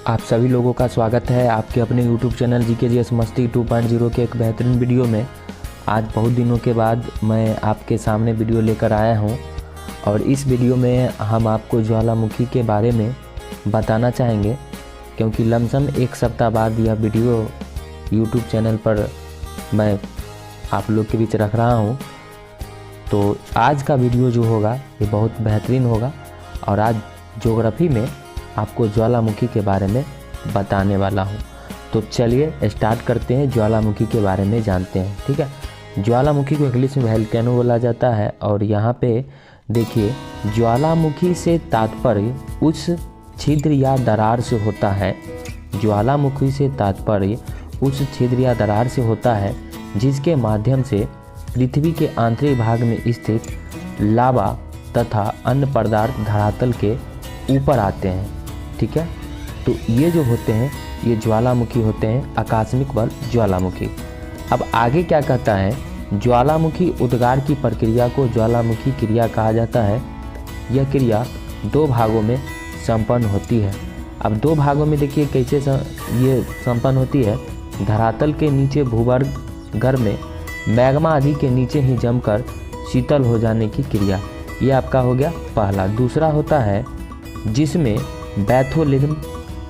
आप सभी लोगों का स्वागत है आपके अपने YouTube चैनल GKGS मस्ती 2.0 के एक बेहतरीन वीडियो में। आज बहुत दिनों के बाद मैं आपके सामने वीडियो लेकर आया हूं और इस वीडियो में हम आपको ज्वालामुखी के बारे में बताना चाहेंगे, क्योंकि लमसम एक सप्ताह बाद यह वीडियो YouTube चैनल पर मैं आप लोग के बीच रख रहा हूं। तो आज का वीडियो जो होगा ये बहुत बेहतरीन होगा और आज ज्योग्राफी में आपको ज्वालामुखी के बारे में बताने वाला हूँ। तो चलिए स्टार्ट करते हैं, ज्वालामुखी के बारे में जानते हैं। ठीक है, ज्वालामुखी को इंग्लिश में वोल्केनो बोला जाता है और यहाँ पे देखिए ज्वालामुखी से तात्पर्य उस छिद्र या दरार से होता है। ज्वालामुखी से तात्पर्य उस छिद्र या दरार से होता है जिसके माध्यम से पृथ्वी के आंतरिक भाग में स्थित लावा तथा अन्य पदार्थ धरातल के ऊपर आते हैं। ठीक है, तो ये जो होते हैं ये ज्वालामुखी होते हैं, आकस्मिक बल ज्वालामुखी। अब आगे क्या कहता है, ज्वालामुखी उद्गार की प्रक्रिया को ज्वालामुखी क्रिया कहा जाता है। यह क्रिया दो भागों में संपन्न होती है। अब दो भागों में देखिए कैसे ये संपन्न होती है। धरातल के नीचे भूगर्भ में मैग्मा आदि के नीचे ही जमकर शीतल हो जाने की क्रिया, ये आपका हो गया पहला। दूसरा होता है जिसमें बैथोलिज्म,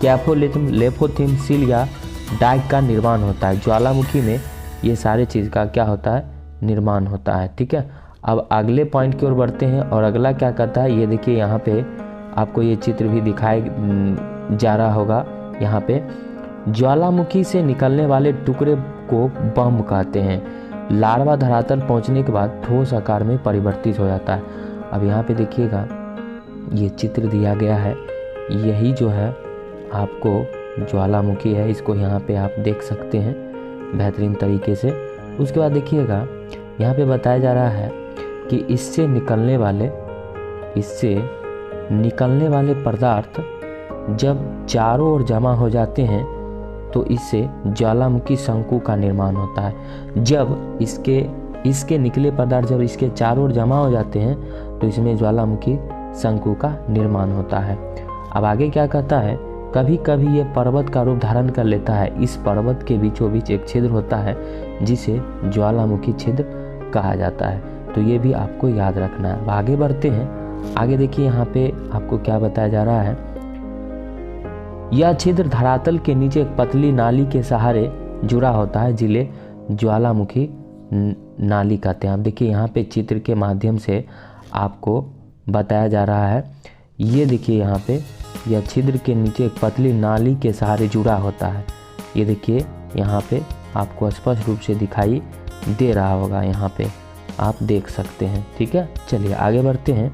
कैफोलिज्म, लेफोथिम, सील या डाइक का निर्माण होता है। ज्वालामुखी में ये सारे चीज़ का क्या होता है, निर्माण होता है। ठीक है, अब अगले पॉइंट की ओर बढ़ते हैं और अगला क्या कहता है, ये देखिए यहाँ पे आपको ये चित्र भी दिखाया जा रहा होगा। यहाँ पे ज्वालामुखी से निकलने वाले टुकड़े को बम कहते हैं। लार्वा धरातल पहुँचने के बाद ठोस आकार में परिवर्तित हो जाता है। अब यहाँ पे देखिएगा ये चित्र दिया गया है, यही जो है आपको ज्वालामुखी है, इसको यहाँ पे आप देख सकते हैं बेहतरीन तरीके से। उसके बाद देखिएगा यहाँ पे बताया जा रहा है कि इससे निकलने वाले पदार्थ जब चारों ओर जमा हो जाते हैं तो इससे ज्वालामुखी शंकु का निर्माण होता है। जब इसके निकले पदार्थ जब इसके चारों ओर जमा हो जाते हैं तो इसमें ज्वालामुखी शंकु का निर्माण होता है। अब आगे क्या कहता है, कभी कभी ये पर्वत का रूप धारण कर लेता है। इस पर्वत के बीचों बीच एक छिद्र होता है जिसे ज्वालामुखी छिद्र कहा जाता है। तो ये भी आपको याद रखना है। आगे बढ़ते हैं, आगे देखिए यहाँ पे आपको क्या बताया जा रहा है। यह छिद्र धरातल के नीचे एक पतली नाली के सहारे जुड़ा होता है जिले ज्वालामुखी नाली कहते हैं। आप देखिए यहाँ पे चित्र के माध्यम से आपको बताया जा रहा है। ये देखिए यहाँ पे यह छिद्र के नीचे एक पतली नाली के सहारे जुड़ा होता है। ये देखिए यहाँ पे आपको स्पष्ट रूप से दिखाई दे रहा होगा, यहाँ पे आप देख सकते हैं। ठीक है, चलिए आगे बढ़ते हैं।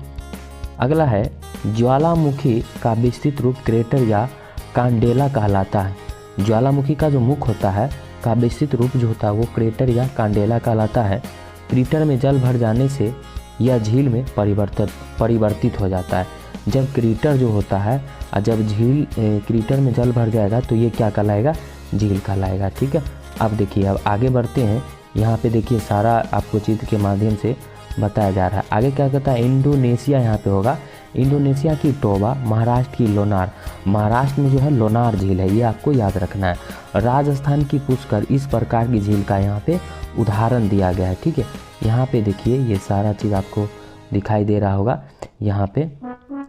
अगला है ज्वालामुखी का विस्तृत रूप क्रेटर या कांडेला कहलाता है। ज्वालामुखी का जो मुख होता है का विस्तृत रूप जो होता है वो क्रेटर या कांडेला कहलाता है। क्रेटर में जल भर जाने से यह झील में परिवर्तित हो जाता है। जब क्रेटर जो होता है और जब झील क्रेटर में जल भर जाएगा तो ये क्या कहलाएगा, झील कहलाएगा। ठीक है, अब देखिए अब आगे बढ़ते हैं। यहाँ पे देखिए सारा आपको चित्र के माध्यम से बताया जा रहा है। आगे क्या कहता है, इंडोनेशिया यहाँ पे होगा। इंडोनेशिया की टोबा, महाराष्ट्र की लोनार, महाराष्ट्र में जो है लोनार झील है, ये आपको याद रखना है। राजस्थान की पुष्कर, इस प्रकार की झील का यहाँ पे उदाहरण दिया गया है। ठीक है, यहाँ पे देखिए ये सारा चीज़ आपको दिखाई दे रहा होगा यहाँ पे।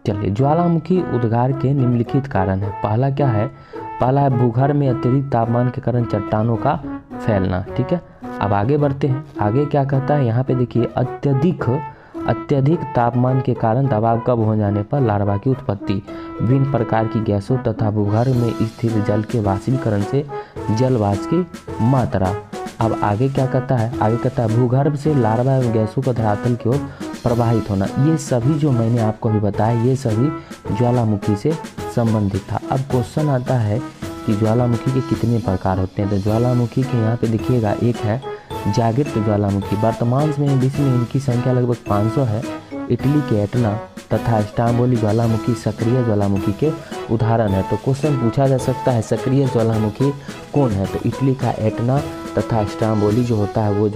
चलिए, ज्वालामुखी उद्गार के निम्नलिखित कारण है। पहला क्या है, पहला है भूगर्भ में अत्यधिक तापमान के कारण चट्टानों का फैलना। ठीक है, अब आगे बढ़ते हैं। आगे क्या कहता है, यहाँ पे देखिए अत्यधिक तापमान के कारण दबाव कम हो जाने पर लार्वा की उत्पत्ति, विभिन्न प्रकार की गैसों तथा भूगर्भ में स्थित जल के वाष्पीकरण से जलवाष्प की मात्रा। अब आगे क्या कहता है, आगे कहता है भूगर्भ से लार्वा एवं गैसों का धरातल की ओर प्रवाहित होना। ये सभी जो मैंने आपको अभी बताया ये सभी ज्वालामुखी से संबंधित था। अब क्वेश्चन आता है कि ज्वालामुखी के कितने प्रकार होते हैं। तो ज्वालामुखी के यहाँ पे देखिएगा एक है जागृत ज्वालामुखी। वर्तमान में विश्व में इनकी संख्या लगभग 500 है। इटली के एटना तथा स्टाम्बोली ज्वालामुखी सक्रिय ज्वालामुखी के उदाहरण है। तो क्वेश्चन पूछा जा सकता है सक्रिय ज्वालामुखी कौन है, तो इटली का एटना तथा स्टाम्बोली जो होता है वो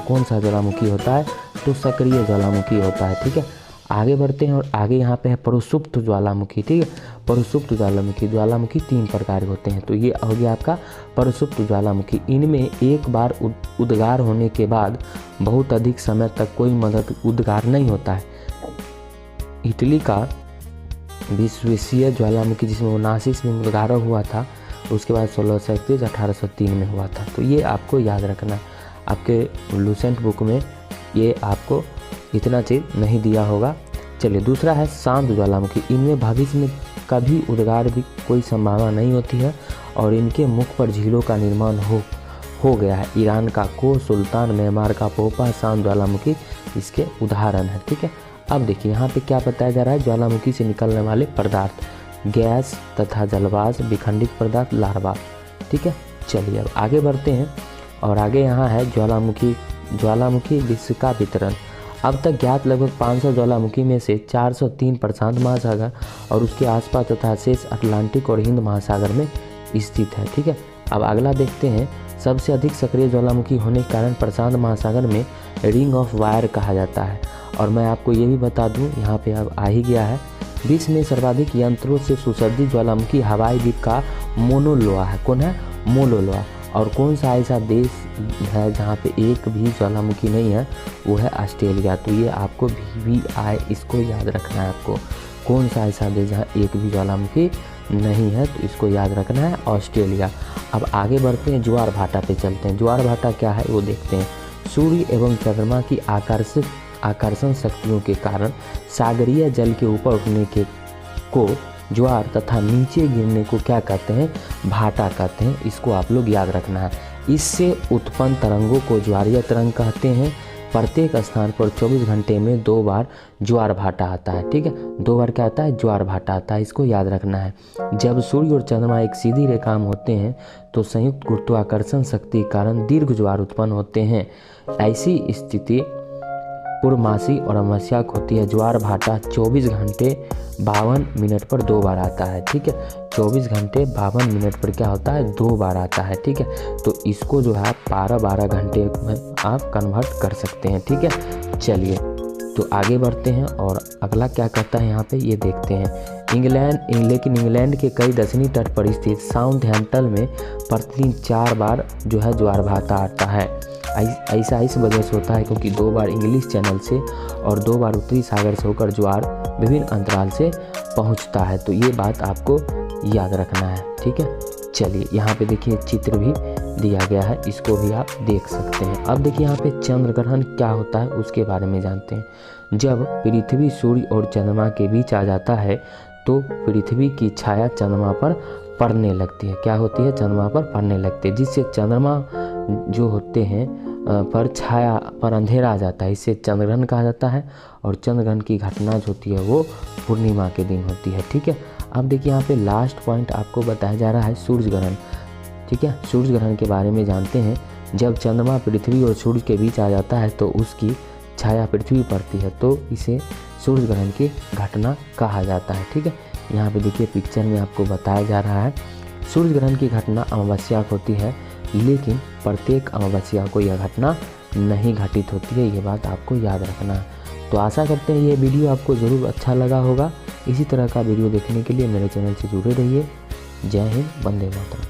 कौन सा ज्वालामुखी होता है, तो सक्रिय ज्वालामुखी होता है। ठीक है, आगे बढ़ते हैं और आगे यहाँ पे है प्रसुप्त ज्वालामुखी। ठीक है, प्रसुप्त ज्वालामुखी, ज्वालामुखी 3 प्रकार के होते हैं। तो ये हो गया आपका प्रसुप्त ज्वालामुखी। इनमें एक बार उद्गार होने के बाद बहुत अधिक समय तक कोई उद्गार नहीं होता है। इटली का विश्वेश्वरीय ज्वालामुखी जिसमें 79 में उद्गार हुआ था, उसके बाद 1631 1803 में हुआ था। तो ये आपको याद रखना, आपके लूसेंट बुक में ये आपको इतना चीज़ नहीं दिया होगा। चलिए, दूसरा है शांत ज्वालामुखी। इनमें भविष्य में कभी उद्गार भी कोई संभावना नहीं होती है और इनके मुख पर झीलों का निर्माण हो गया है। ईरान का को सुल्तान, म्यांमार का पोपा शांत ज्वालामुखी इसके उदाहरण है। ठीक है, अब देखिए यहाँ पे क्या बताया जा रहा है, ज्वालामुखी से निकलने वाले पदार्थ, गैस तथा जलवाष्प, विखंडित पदार्थ, लार्वा। ठीक है, चलिए अब आगे बढ़ते हैं और आगे यहाँ है ज्वालामुखी विश्व का वितरण। अब तक ज्ञात लगभग 500 ज्वालामुखी में से 403 प्रशांत महासागर और उसके आसपास तथा शेष अटलांटिक और हिंद महासागर में स्थित है। ठीक है, अब अगला देखते हैं। सबसे अधिक सक्रिय ज्वालामुखी होने के कारण प्रशांत महासागर में रिंग ऑफ फायर कहा जाता है। और मैं आपको ये भी बता दूं, यहाँ पे अब आ ही गया है, विश्व में सर्वाधिक यंत्रों से सुसज्जित ज्वालामुखी हवाई द्वीप का मोनोलोआ है। कौन है? मोनोलोआ। और कौन सा ऐसा देश है जहाँ पे एक भी ज्वालामुखी नहीं है? वो है ऑस्ट्रेलिया। तो ये आपको VVI इसको याद रखना है आपको, कौन सा ऐसा देश जहाँ एक भी ज्वालामुखी नहीं है, तो इसको याद रखना है, ऑस्ट्रेलिया। अब आगे बढ़ते हैं, ज्वार भाटा पे चलते हैं। ज्वार भाटा क्या है वो देखते हैं। सूर्य एवं चंद्रमा की आकर्षण शक्तियों के कारण सागरीय जल के ऊपर उठने को ज्वार तथा नीचे गिरने को क्या कहते हैं? भाटा कहते हैं। इसको आप लोग याद रखना है। इससे उत्पन्न तरंगों को ज्वारीय तरंग कहते हैं। प्रत्येक स्थान पर 24 घंटे में 2 बार ज्वार भाटा आता है। ठीक है, 2 बार क्या आता है? ज्वार भाटा आता है। इसको याद रखना है। जब सूर्य और चंद्रमा एक सीधी रेखा में होते हैं तो संयुक्त गुरुत्वाकर्षण शक्ति के कारण दीर्घ ज्वार उत्पन्न होते हैं। ऐसी स्थिति पूर्णमासी और अमावस्या को होती है। ज्वार भाटा 24 घंटे 52 मिनट पर 2 बार आता है। ठीक है, 24 घंटे 52 मिनट पर क्या होता है? 2 बार आता है। ठीक है, तो इसको जो है आप 12 घंटे में आप कन्वर्ट कर सकते हैं। ठीक है, चलिए तो आगे बढ़ते हैं और अगला क्या कहता है यहाँ पे ये देखते हैं। लेकिन इंग्लैंड के कई दक्षिणी तट पर स्थित साउथहैम्पटन में प्रतिदिन 4 बार जो है ज्वार भाटा आता है। ऐसा इस वजह से होता है क्योंकि 2 बार इंग्लिश चैनल से और 2 बार उत्तरी सागर से होकर ज्वार विभिन्न अंतराल से पहुंचता है। तो ये बात आपको याद रखना है। ठीक है, चलिए यहाँ पे देखिए चित्र भी दिया गया है, इसको भी आप देख सकते हैं। अब देखिए यहाँ पे चंद्र ग्रहण क्या होता है उसके बारे में जानते हैं। जब पृथ्वी सूर्य और चंद्रमा के बीच आ जाता है तो पृथ्वी की छाया चंद्रमा पर पड़ने लगती है। क्या होती है? चंद्रमा पर पड़ने लगती है, जिससे चंद्रमा जो होते हैं पर छाया पर अंधेरा आ जाता है। इससे चंद्रग्रहण कहा जाता है। और चंद्रग्रहण की घटना जो होती है वो पूर्णिमा के दिन होती है। ठीक है, अब देखिए यहाँ पे लास्ट पॉइंट आपको बताया जा रहा है सूर्य ग्रहण। ठीक है, सूर्य ग्रहण के बारे में जानते हैं। जब चंद्रमा पृथ्वी और सूर्य के बीच आ जाता है तो उसकी छाया पृथ्वी पड़ती है, तो इसे सूर्य ग्रहण की घटना कहा जाता है। ठीक है, यहाँ पे देखिए पिक्चर में आपको बताया जा रहा है सूर्य ग्रहण की घटना अमावस्या को होती है, लेकिन प्रत्येक अमावस्या को यह घटना नहीं घटित होती है। ये बात आपको याद रखना है। तो आशा करते हैं ये वीडियो आपको ज़रूर अच्छा लगा होगा। इसी तरह का वीडियो देखने के लिए मेरे चैनल से जुड़े रहिए। जय हिंद, वंदे मातरम।